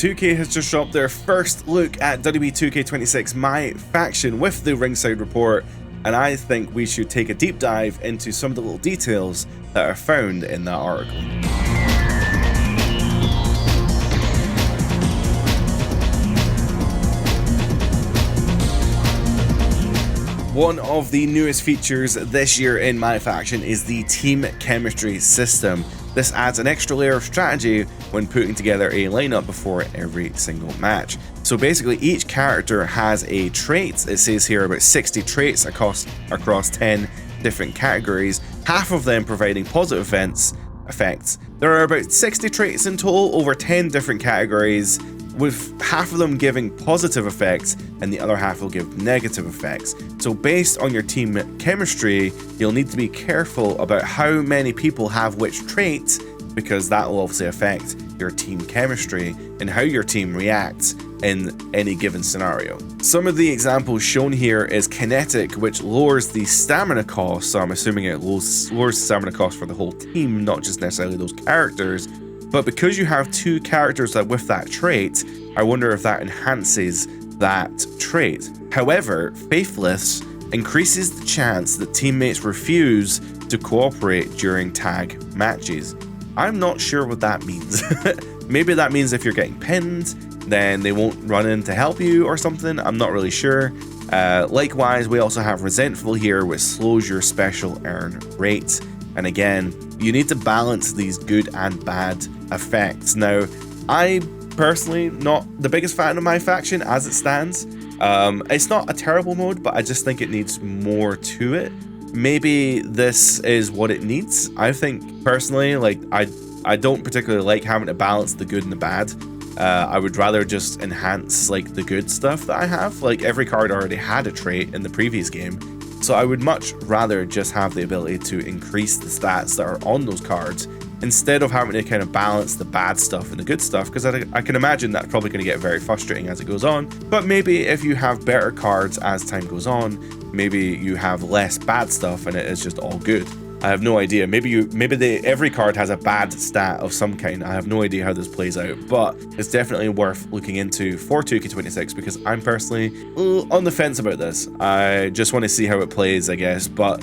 2K has just dropped their first look at WWE 2K26 MyFaction with the Ringside report, and I think we should take a deep dive into some of the little details that are found in that article. One of the newest features this year in MyFaction is the team chemistry system. This adds an extra layer of strategy when putting together a lineup before every single match. So basically each character has a trait. It says here about 60 traits across 10 different categories, half of them providing positive effects. There are about 60 traits in total over 10 different categories, with half of them giving positive effects and the other half will give negative effects. So based on your team chemistry, you'll need to be careful about how many people have which trait, because that will obviously affect your team chemistry and how your team reacts in any given scenario. Some of the examples shown here is kinetic, which lowers the stamina cost, so I'm assuming it lowers the stamina cost for the whole team, not just necessarily those characters. But because you have two characters that with that trait, I wonder if that enhances that trait. However, Faithless increases the chance that teammates refuse to cooperate during tag matches. I'm not sure what that means. Maybe that means if you're getting pinned, then they won't run in to help you or something. I'm not really sure. Likewise, we also have Resentful here, which slows your special earn rate. And again, you need to balance these good and bad effects. Now, I personally not the biggest fan of MyFaction as it stands. It's not a terrible mode, but I just think it needs more to it. Maybe this is what it needs. I think personally, like I don't particularly like having to balance the good and the bad. I would rather just enhance like the good stuff that I have. Like every card already had a trait in the previous game. So I would much rather just have the ability to increase the stats that are on those cards instead of having to kind of balance the bad stuff and the good stuff, because I can imagine that's probably going to get very frustrating as it goes on. But maybe if you have better cards as time goes on, maybe you have less bad stuff and it is just all good. I have no idea. Maybe every card has a bad stat of some kind. I have no idea how this plays out, but it's definitely worth looking into for 2K26 because I'm personally on the fence about this. I just want to see how it plays, I guess. But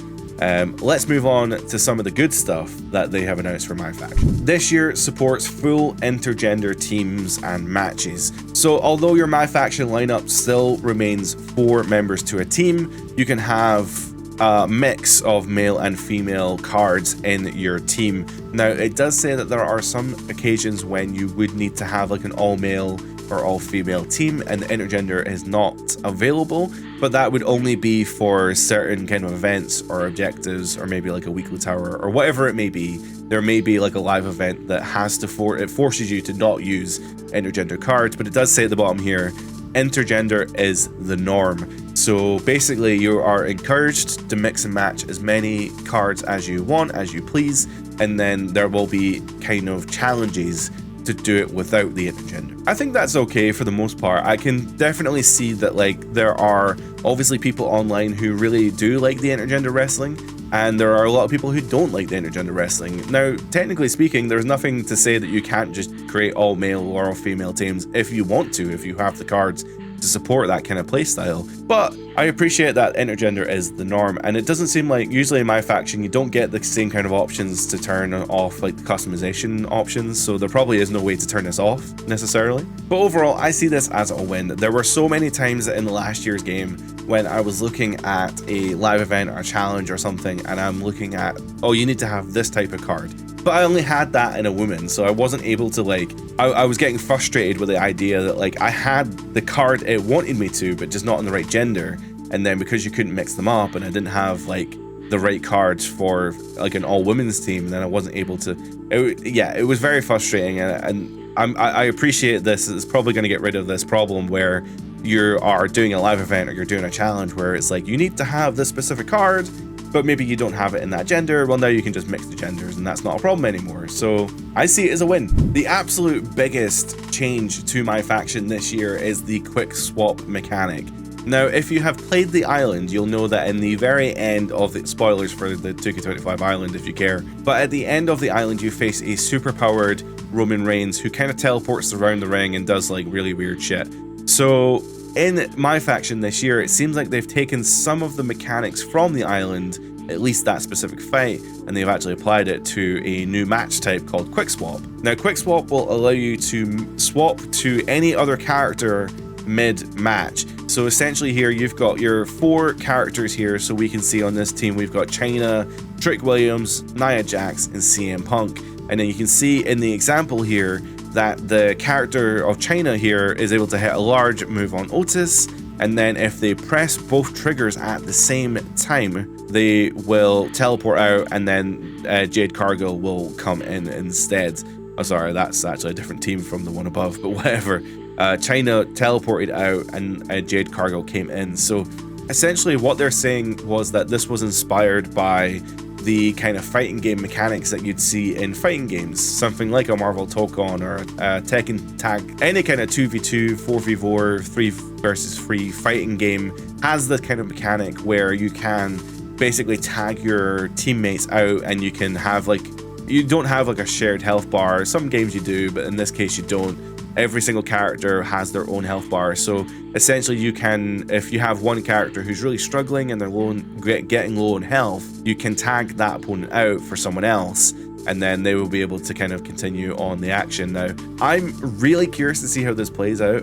let's move on to some of the good stuff that they have announced for MyFaction. This year supports full intergender teams and matches. So although your MyFaction lineup still remains 4 members to a team, you can have a mix of male and female cards in your team. Now, it does say that there are some occasions when you would need to have like an all-male or all-female team and the intergender is not available, but that would only be for certain kind of events or objectives, or maybe like a weekly tower or whatever it may be. There may be like a live event that has to it forces you to not use intergender cards, but it does say at the bottom here, intergender is the norm. So basically you are encouraged to mix and match as many cards as you want, as you please, and then there will be kind of challenges to do it without the intergender. I think that's okay for the most part. I can definitely see that like there are obviously people online who really do like the intergender wrestling, and there are a lot of people who don't like the intergender wrestling. Now, technically speaking, there's nothing to say that you can't just create all male or all female teams if you want to, if you have the cards to support that kind of playstyle. But I appreciate that intergender is the norm, and it doesn't seem like usually in MyFaction you don't get the same kind of options to turn off like the customization options, so there probably is no way to turn this off necessarily. But overall, I see this as a win. There were so many times in the last year's game when I was looking at a live event or a challenge or something, and I'm looking at, oh, you need to have this type of card. But I only had that in a woman, so I wasn't able to like, I was getting frustrated with the idea that like I had the card it wanted me to, but just not in the right gender. And then because you couldn't mix them up and I didn't have like the right cards for like an all women's team, then I wasn't able to, it was very frustrating. And I appreciate this. It's probably going to get rid of this problem where you are doing a live event or you're doing a challenge where it's like, you need to have this specific card, but maybe you don't have it in that gender. Well, now you can just mix the genders and that's not a problem anymore. So I see it as a win. The absolute biggest change to MyFaction this year is the quick swap mechanic. Now, if you have played the island, you'll know that in the very end of the spoilers for the 2K25 island, if you care, but at the end of the island, you face a super-powered Roman Reigns, who kind of teleports around the ring and does like really weird shit. So in MyFaction this year, it seems like they've taken some of the mechanics from the island, at least that specific fight, and they've actually applied it to a new match type called Quick Swap. Now, Quick Swap will allow you to swap to any other character mid-match. So essentially here you've got your 4 characters here, so we can see on this team we've got Chyna, Trick Williams, Nia Jax, and CM Punk. And then you can see in the example here that the character of Chyna here is able to hit a large move on Otis, and then if they press both triggers at the same time, they will teleport out, and then Jade Cargill will come in instead. Oh, sorry, that's actually a different team from the one above, but whatever. Chyna teleported out, and Jade Cargill came in. So essentially what they're saying was that this was inspired by the kind of fighting game mechanics that you'd see in fighting games, something like a Marvel Tokon or Tekken Tag. Any kind of 2v2, 4v4, 3 versus 3 fighting game has this kind of mechanic where you can basically tag your teammates out, and you can have like, you don't have like a shared health bar. Some games you do, but in this case you don't. Every single character has their own health bar, so essentially you can, if you have one character who's really struggling and they're low getting low in health, you can tag that opponent out for someone else, and then they will be able to kind of continue on the action. Now, I'm really curious to see how this plays out.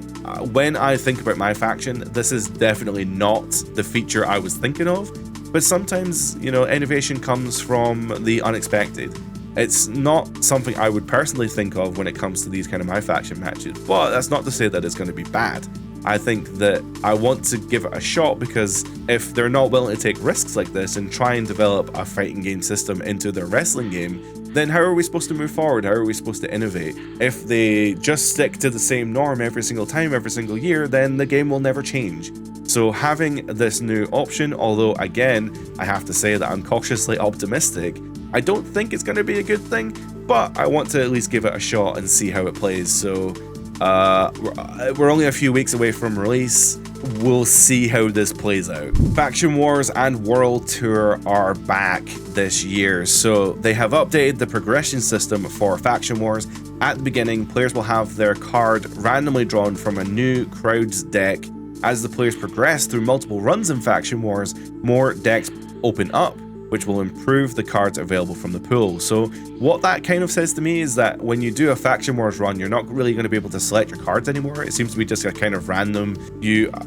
When I think about MyFaction, this is definitely not the feature I was thinking of, but sometimes, you know, innovation comes from the unexpected. It's not something I would personally think of when it comes to these kind of MyFaction matches, but that's not to say that it's going to be bad. I think that I want to give it a shot, because if they're not willing to take risks like this and try and develop a fighting game system into their wrestling game, then how are we supposed to move forward? How are we supposed to innovate? If they just stick to the same norm every single time, every single year, then the game will never change. So having this new option, although again, I have to say that I'm cautiously optimistic, I don't think it's going to be a good thing, but I want to at least give it a shot and see how it plays. So we're only a few weeks away from release. We'll see how this plays out. Faction Wars and World Tour are back this year, so they have updated the progression system for Faction Wars. At the beginning, players will have their card randomly drawn from a new crowds deck. As the players progress through multiple runs in Faction Wars, more decks open up, which will improve the cards available from the pool. So what that kind of says to me is that when you do a Faction Wars run, you're not really going to be able to select your cards anymore. It seems to be just a kind of random.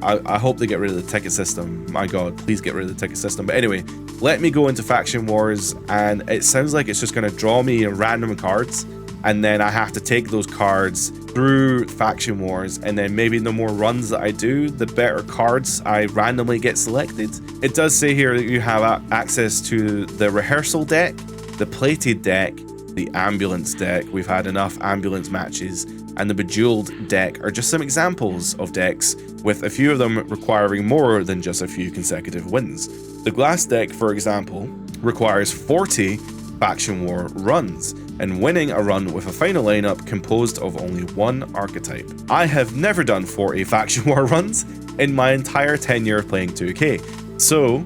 I hope they get rid of the ticket system. My god, please get rid of the ticket system. But anyway, let me go into Faction Wars, and it sounds like it's just going to draw me random cards, and then I have to take those cards through Faction Wars, and then maybe the more runs that I do, the better cards I randomly get selected. It does say here that you have access to the rehearsal deck, the plated deck, the ambulance deck. We've had enough ambulance matches, and the bejeweled deck are just some examples of decks, with a few of them requiring more than just a few consecutive wins. The glass deck, for example, requires 40 Faction War runs, and winning a run with a final lineup composed of only one archetype. I have never done 40 Faction War runs in my entire tenure of playing 2K. So,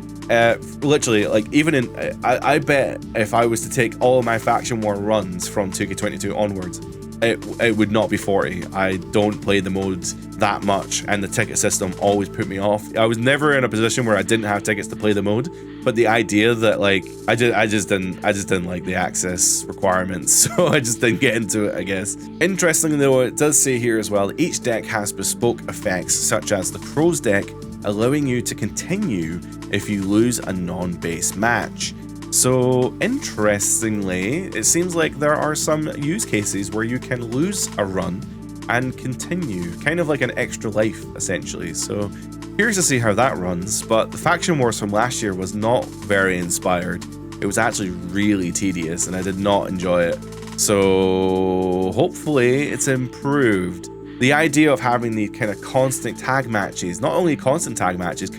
literally, like, even in, I bet if I was to take all of my Faction War runs from 2K22 onwards, it would not be 40. I don't play the modes that much, and the ticket system always put me off. I was never in a position where I didn't have tickets to play the mode, but the idea that, like, I just didn't like the access requirements, so I just didn't get into it, I guess. Interestingly though, it does say here as well, each deck has bespoke effects, such as the Crows deck, allowing you to continue if you lose a non-base match. So, interestingly, it seems like there are some use cases where you can lose a run and continue, kind of like an extra life, essentially. So, curious to see how that runs, but the Faction Wars from last year was not very inspired. It was actually really tedious, and I did not enjoy it. So, hopefully, it's improved. The idea of having the kind of constant tag matches, not only constant tag matches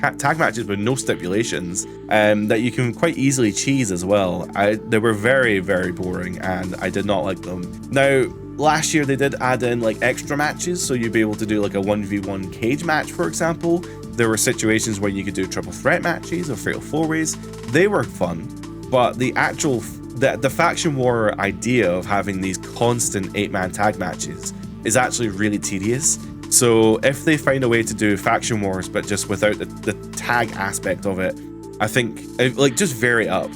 with no stipulations, that you can quite easily cheese as well. They were very, very boring, and I did not like them. Now, last year they did add in like extra matches, so you'd be able to do like a 1v1 cage match, for example. There were situations where you could do triple threat matches or fatal four-ways. They were fun, but the actual the faction war idea of having these constant 8-man tag matches is actually really tedious. So if they find a way to do faction wars but just without the tag aspect of it, I think like just vary up.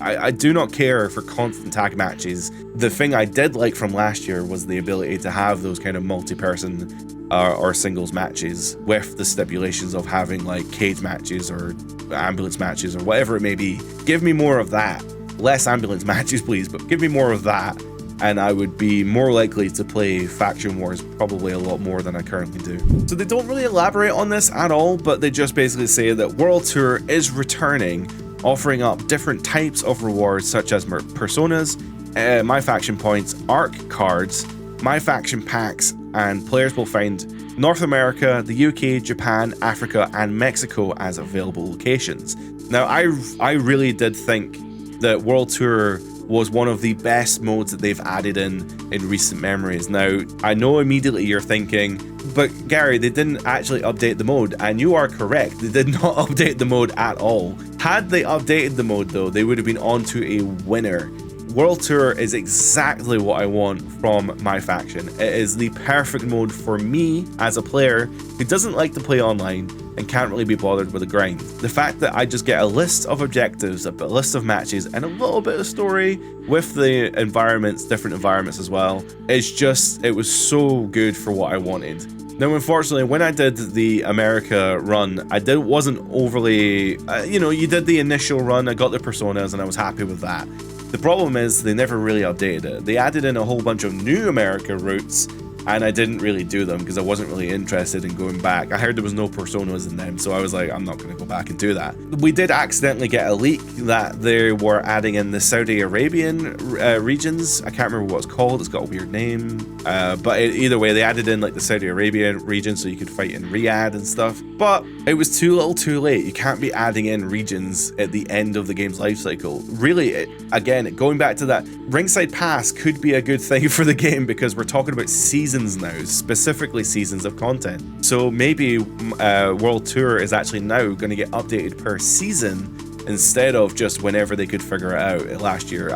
I do not care for constant tag matches. The thing I did like from last year was the ability to have those kind of multi-person or singles matches with the stipulations of having like cage matches or ambulance matches or whatever it may be. Give me more of that. Less ambulance matches, please, but give me more of that, and I would be more likely to play faction wars probably a lot more than I currently do. So they don't really elaborate on this at all, but they just basically say that World Tour is returning, offering up different types of rewards such as personas, MyFaction points, ARC cards, MyFaction packs, and players will find North America, the UK, Japan, Africa, and Mexico as available locations. Now, I really did think that World Tour was one of the best modes that they've added in recent memories. Now, I know immediately you're thinking, but Gary, they didn't actually update the mode, and you are correct, they did not update the mode at all. Had they updated the mode though, they would have been on to a winner. World Tour is exactly what I want from MyFaction. It is the perfect mode for me as a player who doesn't like to play online and can't really be bothered with the grind. The fact that I just get a list of objectives, a list of matches, and a little bit of story with the environments, different environments as well, it was so good for what I wanted. Now, unfortunately, when I did the America run, wasn't overly, you did the initial run, I got the personas, and I was happy with that. The problem is they never really updated it. They added in a whole bunch of new America routes, and I didn't really do them because I wasn't really interested in going back. I heard there was no personas in them, so I was like, I'm not going to go back and do that. We did accidentally get a leak that they were adding in the Saudi Arabian regions. I can't remember what it's called. It's got a weird name. But either way, they added in like the Saudi Arabian region so you could fight in Riyadh and stuff. But it was too little too late. You can't be adding in regions at the end of the game's life cycle. Really, again, going back to that, Ringside Pass could be a good thing for the game because we're talking about seasons now, specifically seasons of content. So maybe World Tour is actually now going to get updated per season instead of just whenever they could figure it out last year.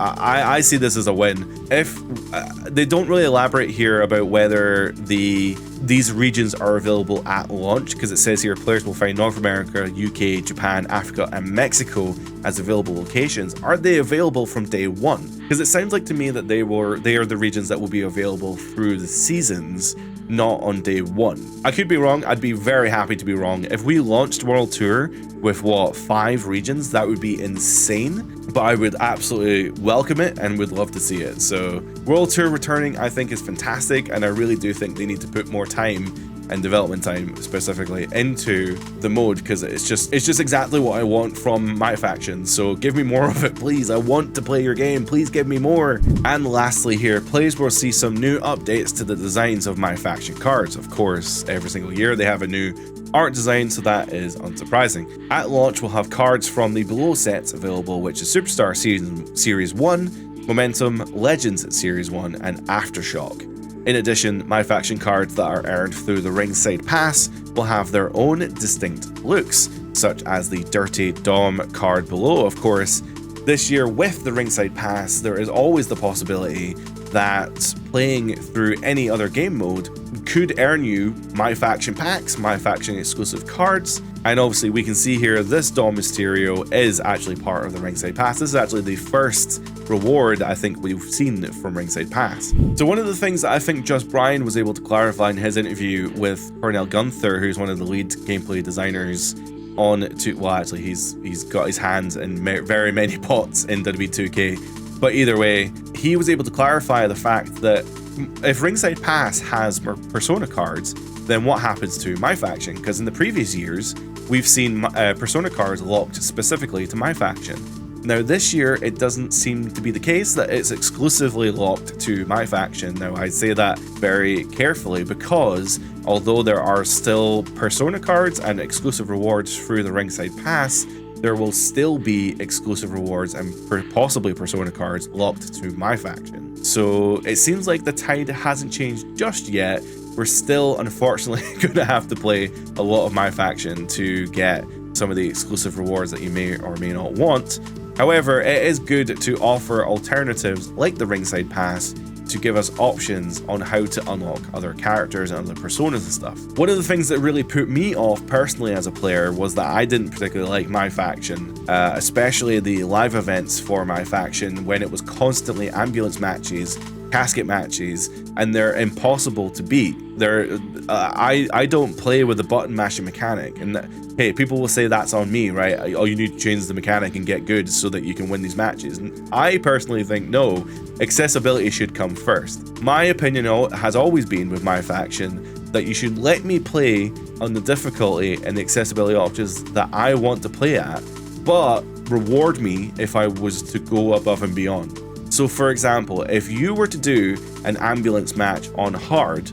I see this as a win. If they don't really elaborate here about whether these regions are available at launch, because it says here players will find North America, UK, Japan, Africa, and Mexico as available locations. Are they available from day one? Because it sounds like to me that they are the regions that will be available through the seasons, not on day one. I could be wrong. I'd be very happy to be wrong. If we launched World Tour with 5 regions, that would be insane. But I would absolutely welcome it and would love to see it. So World Tour returning, I think, is fantastic, and I really do think they need to put more time and development time specifically into the mode, because it's just exactly what I want from MyFaction. So give me more of it, please. I want to play your game. Please give me more. And lastly here, players will see some new updates to the designs of MyFaction cards. Of course, every single year they have a new art design, so that is unsurprising. At launch, we'll have cards from the below sets available, which is Superstar Series 1, Momentum, Legends Series 1, and Aftershock. In addition, MyFaction cards that are earned through the Ringside Pass will have their own distinct looks, such as the Dirty Dom card below. Of course, this year with the Ringside Pass, there is always the possibility that playing through any other game mode could earn you MyFaction packs, MyFaction exclusive cards, and obviously we can see here this Dom Mysterio is actually part of the Ringside Pass. This is actually the first reward I think we've seen from Ringside Pass. So one of the things that I think Just Brian was able to clarify in his interview with Cornel Gunther, who's one of the lead gameplay designers actually he's got his hands in very many pots in WWE 2K, but either way, he was able to clarify the fact that if Ringside Pass has Persona cards, then what happens to MyFaction? Because in the previous years, we've seen Persona cards locked specifically to MyFaction. Now this year, it doesn't seem to be the case that it's exclusively locked to MyFaction. Now I say that very carefully because although there are still Persona cards and exclusive rewards through the Ringside Pass, there will still be exclusive rewards and possibly Persona cards locked to MyFaction. So it seems like the tide hasn't changed just yet. We're still, unfortunately, going to have to play a lot of MyFaction to get some of the exclusive rewards that you may or may not want. However, it is good to offer alternatives like the Ringside Pass to give us options on how to unlock other characters and other personas and stuff. One of the things that really put me off personally as a player was that I didn't particularly like MyFaction, especially the live events for MyFaction, when it was constantly ambulance matches, casket matches, and they're impossible to beat. I don't play with the button mashing mechanic, and hey, people will say that's on me, right? Oh, you need to change the mechanic and get good so that you can win these matches. And I personally think no, accessibility should come first. My opinion has always been with MyFaction that you should let me play on the difficulty and the accessibility options that I want to play at, but reward me if I was to go above and beyond. So for example, if you were to do an ambulance match on hard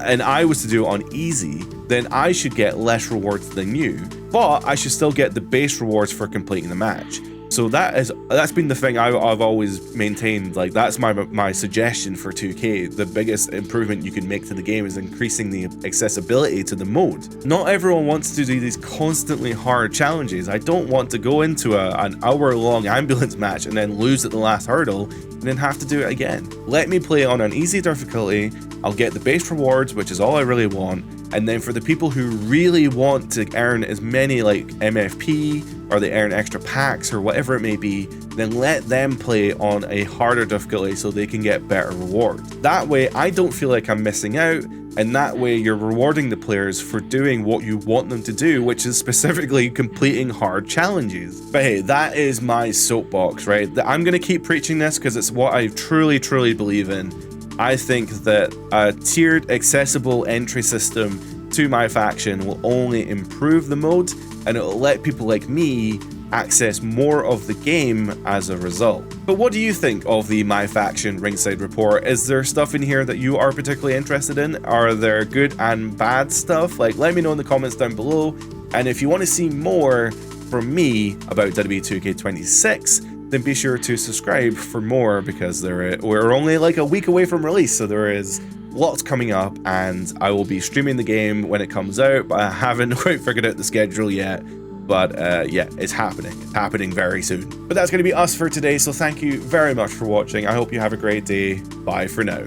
and I was to do it on easy, then I should get less rewards than you, but I should still get the base rewards for completing the match. So that's been the thing I've always maintained. Like, that's my suggestion for 2K. The biggest improvement you can make to the game is increasing the accessibility to the mode. Not everyone wants to do these constantly hard challenges. I don't want to go into an hour-long ambulance match and then lose at the last hurdle and then have to do it again. Let me play on an easy difficulty. I'll get the base rewards, which is all I really want. And then for the people who really want to earn as many like MFP, or they earn extra packs or whatever it may be, then let them play on a harder difficulty so they can get better rewards. That way I don't feel like I'm missing out, and that way you're rewarding the players for doing what you want them to do, which is specifically completing hard challenges. But hey, that is my soapbox, right? I'm gonna keep preaching this because it's what I truly believe in. I think that a tiered, accessible entry system to MyFaction will only improve the mode, and it will let people like me access more of the game as a result. But what do you think of the MyFaction Ringside report? Is there stuff in here that you are particularly interested in? Are there good and bad stuff? Like, let me know in the comments down below. And if you want to see more from me about WWE 2K26, then be sure to subscribe for more, because we're only like a week away from release, so there is lots coming up, and I will be streaming the game when it comes out, but I haven't quite figured out the schedule yet. But yeah, it's happening very soon. But that's going to be us for today, so thank you very much for watching. I hope you have a great day. Bye for now.